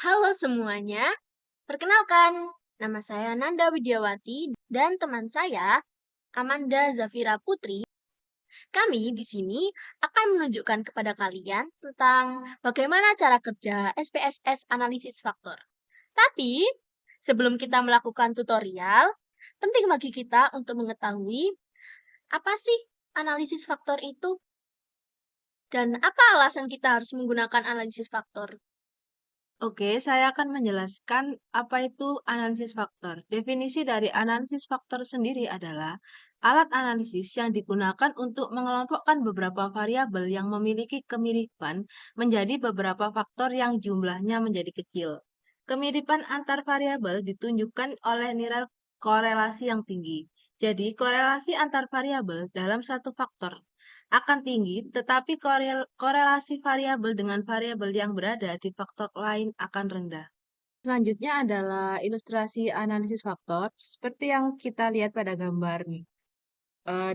Halo semuanya, perkenalkan, nama saya Nanda Widiawati dan teman saya Amanda Zafira Putri. Kami di sini akan menunjukkan kepada kalian tentang bagaimana cara kerja SPSS analisis faktor. Tapi sebelum kita melakukan tutorial, penting bagi kita untuk mengetahui apa sih analisis faktor itu dan apa alasan kita harus menggunakan analisis faktor. Oke, saya akan menjelaskan apa itu analisis faktor. Definisi dari analisis faktor sendiri adalah alat analisis yang digunakan untuk mengelompokkan beberapa variabel yang memiliki kemiripan menjadi beberapa faktor yang jumlahnya menjadi kecil. Kemiripan antar variabel ditunjukkan oleh nilai korelasi yang tinggi. Jadi, korelasi antar variabel dalam satu faktor akan tinggi, tetapi korelasi variabel dengan variabel yang berada di faktor lain akan rendah. Selanjutnya adalah ilustrasi analisis faktor, seperti yang kita lihat pada gambar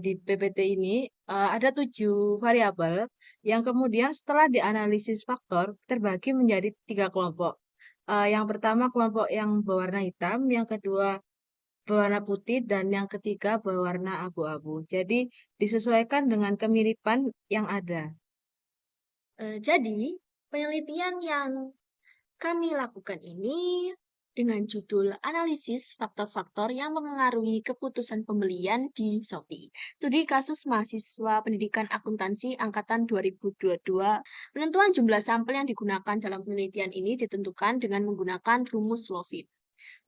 di PPT ini, ada 7 variabel yang kemudian setelah dianalisis faktor terbagi menjadi 3 kelompok. Yang pertama kelompok yang berwarna hitam, yang kedua berwarna putih, dan yang ketiga berwarna abu-abu. Jadi disesuaikan dengan kemiripan yang ada. Jadi, penelitian yang kami lakukan ini dengan judul analisis faktor-faktor yang mempengaruhi keputusan pembelian di Shopee. Studi kasus mahasiswa pendidikan akuntansi angkatan 2022. Penentuan jumlah sampel yang digunakan dalam penelitian ini ditentukan dengan menggunakan rumus Lovin.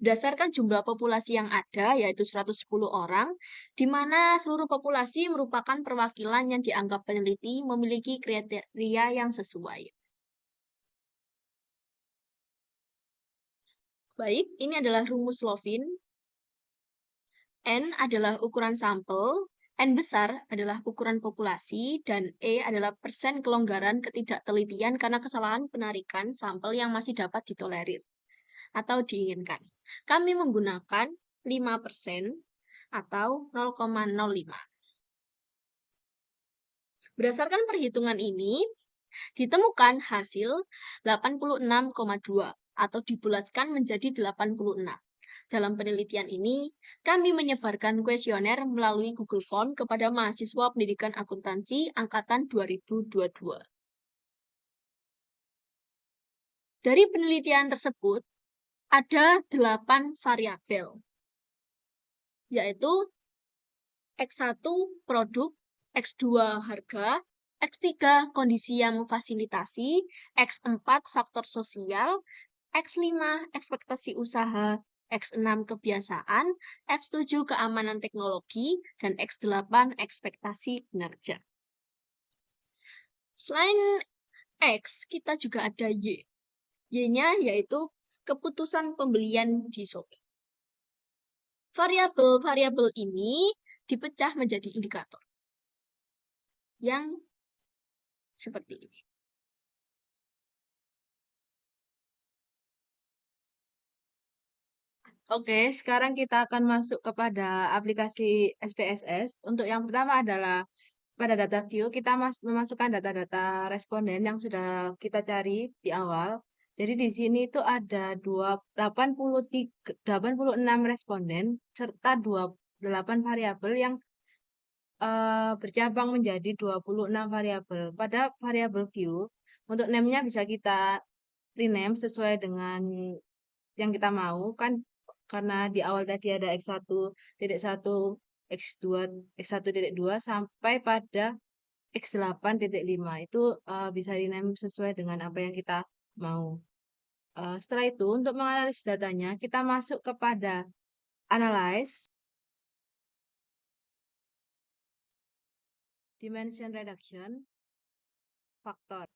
Berdasarkan jumlah populasi yang ada, yaitu 110 orang, di mana seluruh populasi merupakan perwakilan yang dianggap peneliti memiliki kriteria yang sesuai. Baik, ini adalah rumus Lovin. N adalah ukuran sampel, N besar adalah ukuran populasi, dan E adalah persen kelonggaran ketidaktelitian karena kesalahan penarikan sampel yang masih dapat ditolerir atau diinginkan. Kami menggunakan 5% atau 0,05. Berdasarkan perhitungan ini, ditemukan hasil 86,2 atau dibulatkan menjadi 86. Dalam penelitian ini, kami menyebarkan kuesioner melalui Google Form kepada mahasiswa pendidikan akuntansi angkatan 2022. Dari penelitian tersebut, ada 8 variabel, yaitu X1 produk, X2 harga, X3 kondisi yang memfasilitasi, X4 faktor sosial, X5 ekspektasi usaha, X6 kebiasaan, X7 keamanan teknologi, dan X8 ekspektasi kinerja. Selain X, kita juga ada Y. Y-nya yaitu keputusan pembelian di Shopee. Variabel-variabel ini dipecah menjadi indikator yang seperti ini. Oke, sekarang kita akan masuk kepada aplikasi SPSS. Untuk yang pertama adalah pada data view, kita memasukkan data-data responden yang sudah kita cari di awal. Jadi di sini itu ada 86 responden serta 28 variabel yang bercabang menjadi 26 variabel. Pada variabel view, untuk name-nya bisa kita rename sesuai dengan yang kita mau, kan karena di awal tadi ada X1.1, X2, X1.2 sampai pada X8.5. Itu bisa rename sesuai dengan apa yang kita mau. Setelah itu, untuk menganalisis datanya, kita masuk kepada Analyze, Dimension Reduction, Faktor.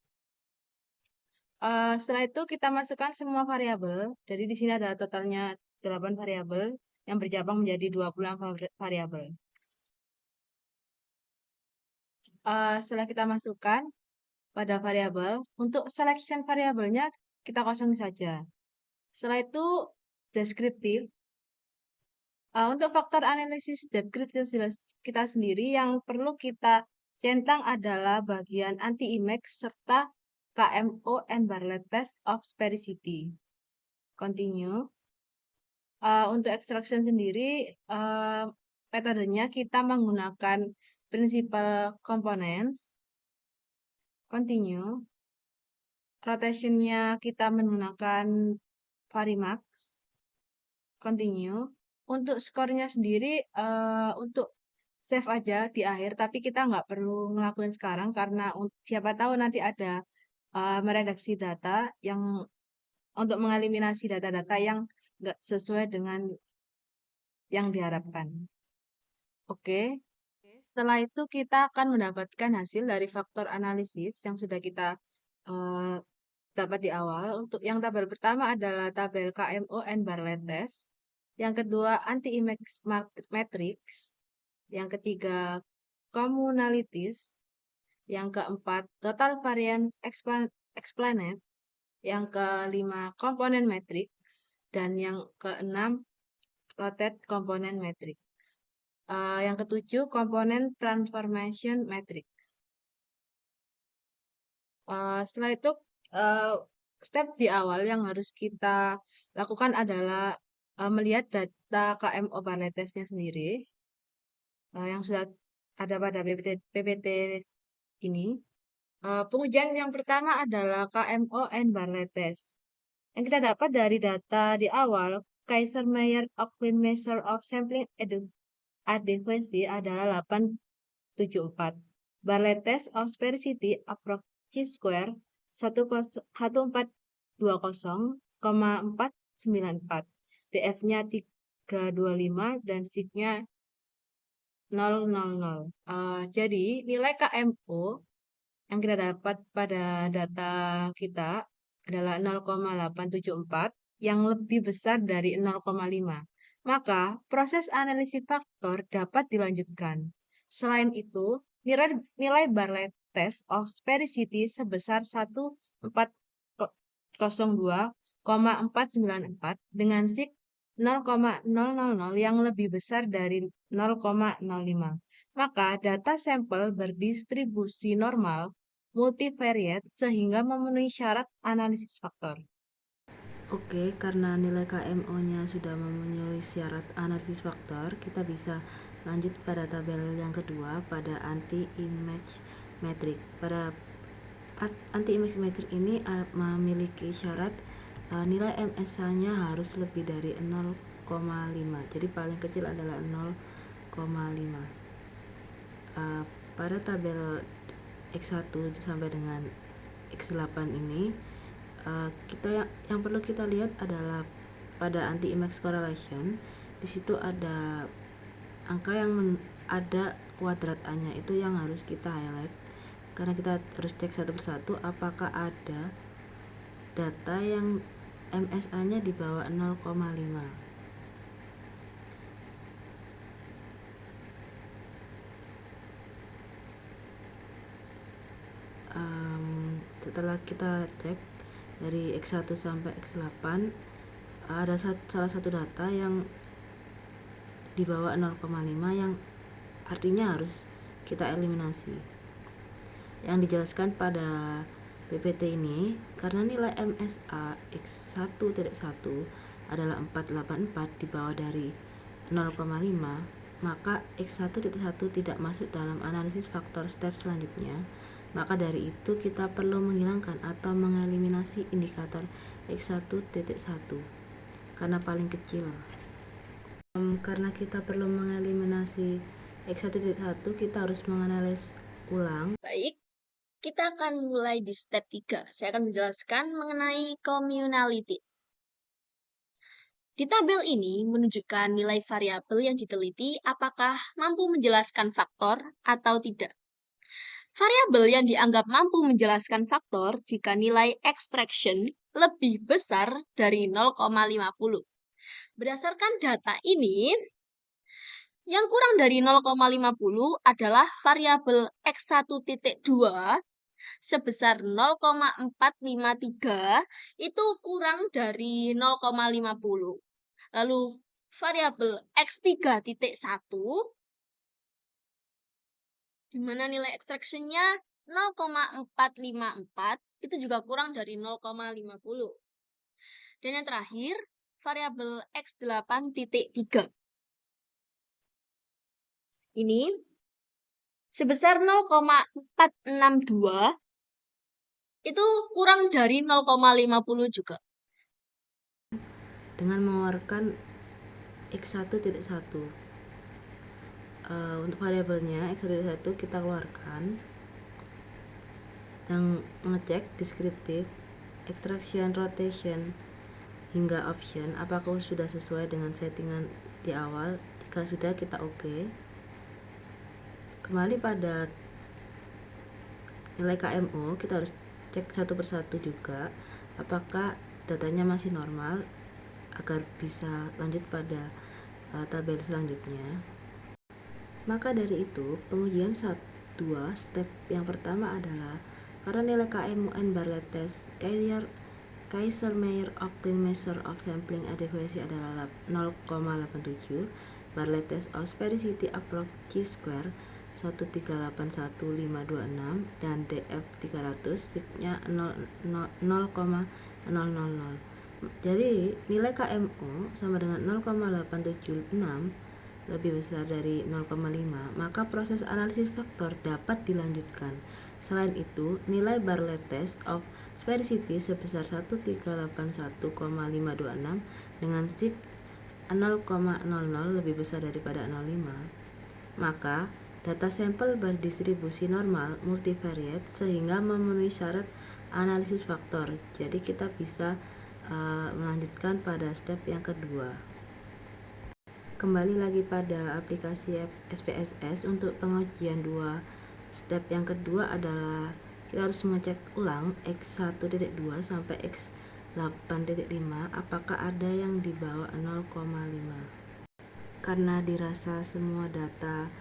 Setelah itu kita masukkan semua variabel. Jadi di sini ada totalnya 8 variabel yang bercabang menjadi 26 variabel. Setelah kita masukkan pada variabel, untuk selection variabelnya kita kosongin saja. Setelah itu deskriptif. Untuk faktor analisis deskriptif kita sendiri yang perlu kita centang adalah bagian anti-image serta KMO and Bartlett Test of Sphericity. continue. Untuk extraction sendiri, metodenya kita menggunakan principal components, continue. Rotationnya kita menggunakan Varimax, continue. Untuk skornya sendiri, untuk save aja di akhir, tapi kita nggak perlu ngelakuin sekarang karena siapa tahu nanti ada meredaksi data yang untuk mengeliminasi data-data yang nggak sesuai dengan yang diharapkan. Oke, setelah itu kita akan mendapatkan hasil dari faktor analisis yang sudah kita eh, dapat di awal. Untuk yang tabel pertama adalah tabel KMO and Bartlett test. Yang kedua anti-image matrix. Yang ketiga communalities. Yang keempat total variance explained. Yang kelima komponen matrix. Dan yang keenam rotate component matrix. Yang ketujuh komponen transformation matrix. Setelah itu step di awal yang harus kita lakukan adalah melihat data KMO Bartlett test-nya sendiri yang sudah ada pada PPT ini. Pengujian yang pertama adalah KMO and Bartlett test. Yang kita dapat dari data di awal, Kaiser-Meyer-Oakley measure of sampling adequacy adalah 874. Bartlett test of sphericity approach chi-square 1420,494. DF-nya 325 dan SIG-nya 000. Jadi nilai KMO yang kita dapat pada data kita adalah 0,874 yang lebih besar dari 0,5. Maka proses analisis faktor dapat dilanjutkan. Selain itu, nilai Bartlett test of sphericity sebesar 1402,494 dengan sig 0,000 yang lebih besar dari 0,05. Maka data sampel berdistribusi normal multivariate sehingga memenuhi syarat analisis faktor. Oke, karena nilai KMO-nya sudah memenuhi syarat analisis faktor, kita bisa lanjut pada tabel yang kedua pada anti-image matrix. Pada anti-image matrix ini memiliki syarat nilai MSA-nya harus lebih dari 0,5. Jadi paling kecil adalah 0,5. Pada tabel X1 sampai dengan X8 ini kita yang perlu kita lihat adalah pada anti-image correlation. Di situ ada angka yang ada kuadrat A-nya, itu yang harus kita highlight karena kita harus cek satu persatu apakah ada data yang MSA-nya di bawah 0,5. Setelah kita cek dari X1 sampai X8 ada salah satu data yang di bawah 0,5 yang artinya harus kita eliminasi. Yang dijelaskan pada PPT ini karena nilai MSA X1.1 adalah 484 di bawah dari 0,5, maka X1.1 tidak masuk dalam analisis faktor step selanjutnya. Maka dari itu kita perlu menghilangkan atau mengeliminasi indikator X1.1 karena paling kecil. Karena kita perlu mengeliminasi X1.1, kita harus menganalisis ulang. Baik, kita akan mulai di step 3. Saya akan menjelaskan mengenai communalities. Di tabel ini menunjukkan nilai variabel yang diteliti apakah mampu menjelaskan faktor atau tidak. Variabel yang dianggap mampu menjelaskan faktor jika nilai extraction lebih besar dari 0,50. Berdasarkan data ini, yang kurang dari 0,50 adalah variabel X1.2 sebesar 0,453 itu kurang dari 0,50. Lalu variabel X3.1 di mana nilai extraction-nya 0,454 itu juga kurang dari 0,50. Dan yang terakhir, variabel X8.3. Ini sebesar 0,462 itu kurang dari 0,50 juga. Dengan mengeluarkan X1.1. Untuk variabelnya X1.1 kita keluarkan dan mengecek deskriptif, extraction, rotation, hingga option apakah sudah sesuai dengan settingan di awal. Jika sudah, kita oke. Kembali pada nilai KMO, kita harus cek satu persatu juga apakah datanya masih normal agar bisa lanjut pada tabel selanjutnya. Maka dari itu, pengujian 2 step yang pertama adalah karena nilai KMO n bar latest Kaiser-Meyer-Oakley measure of sampling adequacy adalah 0,87, bar latest of sphericity approach chi-square 1381526 dan df 300 signya 0,000. Jadi nilai KMO sama dengan 0,876 lebih besar dari 0,5, maka proses analisis faktor dapat dilanjutkan. Selain itu, nilai bar latest of sphericity sebesar 1381526 dengan sig 0,00 lebih besar daripada 0,5, maka data sampel berdistribusi normal multivariate sehingga memenuhi syarat analisis faktor. Jadi kita bisa melanjutkan pada step yang kedua. Kembali lagi pada aplikasi SPSS. Untuk pengujian 2 step yang kedua adalah kita harus mengecek ulang X1.2 sampai X8.5 apakah ada yang di bawah 0,5. Karena dirasa semua data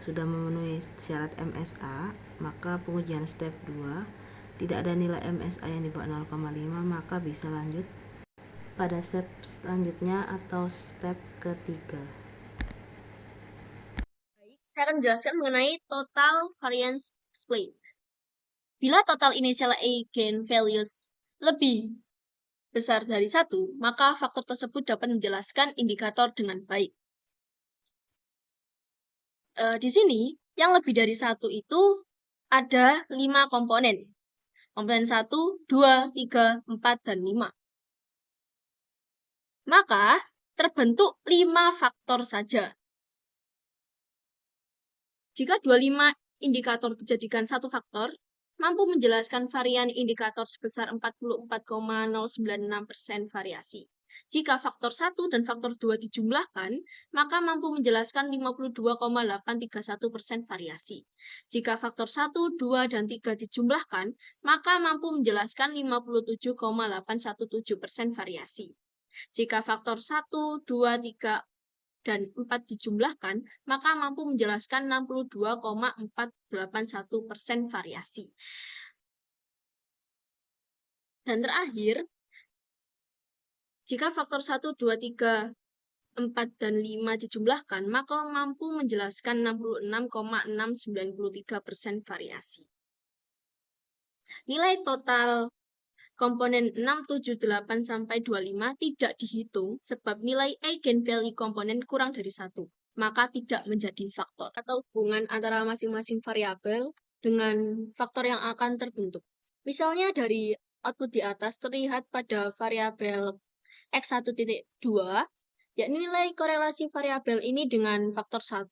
sudah memenuhi syarat MSA, maka pengujian step 2 tidak ada nilai MSA yang di bawah 0,5, maka bisa lanjut pada step selanjutnya atau step ketiga. Baik, saya akan menjelaskan mengenai total variance explain. Bila total initial eigenvalues lebih besar dari 1, maka faktor tersebut dapat menjelaskan indikator dengan baik. Di sini, yang lebih dari 1 itu ada 5 komponen. Komponen 1, 2, 3, 4, dan 5. Maka, terbentuk 5 faktor saja. Jika 25 indikator dijadikan satu faktor, mampu menjelaskan varian indikator sebesar 44,096% variasi. Jika faktor 1 dan faktor 2 dijumlahkan, maka mampu menjelaskan 52,831% variasi. Jika faktor 1, 2, dan 3 dijumlahkan, maka mampu menjelaskan 57,817% variasi. Jika faktor 1, 2, 3, dan 4 dijumlahkan, maka mampu menjelaskan 62,481% variasi. Dan terakhir, jika faktor 1, 2, 3, 4, dan 5 dijumlahkan, maka mampu menjelaskan 66,693% variasi. Nilai total komponen 6, 7, 8, sampai 25 tidak dihitung sebab nilai eigenvalue komponen kurang dari 1, maka tidak menjadi faktor atau hubungan antara masing-masing variabel dengan faktor yang akan terbentuk. Misalnya dari output di atas terlihat pada variabel X1.2, yakni nilai korelasi variabel ini dengan faktor 1,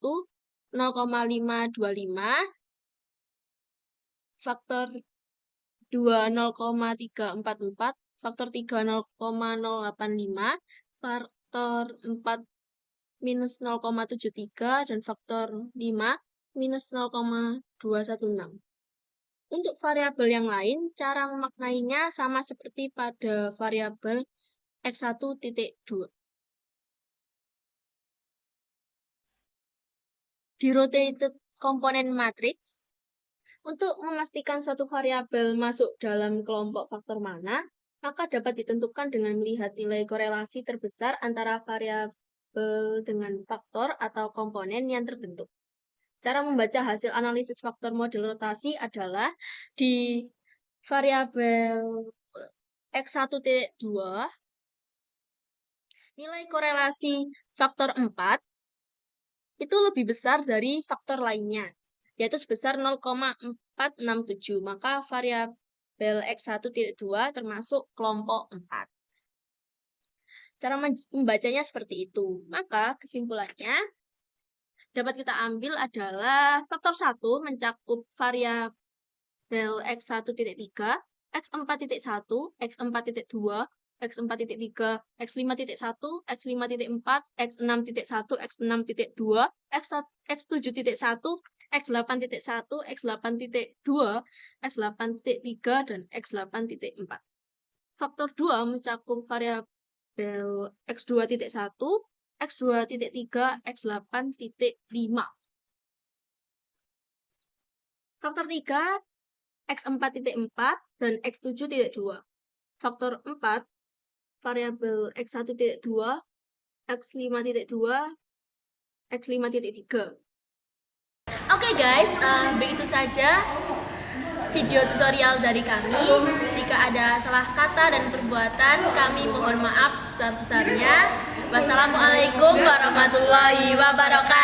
0,525, faktor 2, 0,344, faktor 3, 0,085, faktor 4, minus 0,73, dan faktor 5, minus 0,216. Untuk variabel yang lain, cara memaknainya sama seperti pada variabel X1.2. Di rotated component matrix, untuk memastikan suatu variabel masuk dalam kelompok faktor mana, maka dapat ditentukan dengan melihat nilai korelasi terbesar antara variabel dengan faktor atau komponen yang terbentuk. Cara membaca hasil analisis faktor model rotasi adalah di variabel X1.2, Nilai korelasi faktor 4 itu lebih besar dari faktor lainnya, yaitu sebesar 0,467. Maka variabel X1.2 termasuk kelompok 4. Cara membacanya seperti itu. Maka kesimpulannya dapat kita ambil adalah faktor 1 mencakup variabel X1.3, X4.1, X4.2, X4.3, X5.1, X5.4, X6.1, X6.2, X7.1, X8.1, X8.2, X8.3, dan X8.4. Faktor 2 mencakup variabel X2.1, X2.3, X8.5. Faktor 3, X4.4, dan X7.2. Faktor 4, variabel X1.2, X5.2, X5.3. Oke guys, begitu saja video tutorial dari kami. Jika ada salah kata dan perbuatan, kami mohon maaf sebesar-besarnya. Wassalamualaikum warahmatullahi wabarakatuh.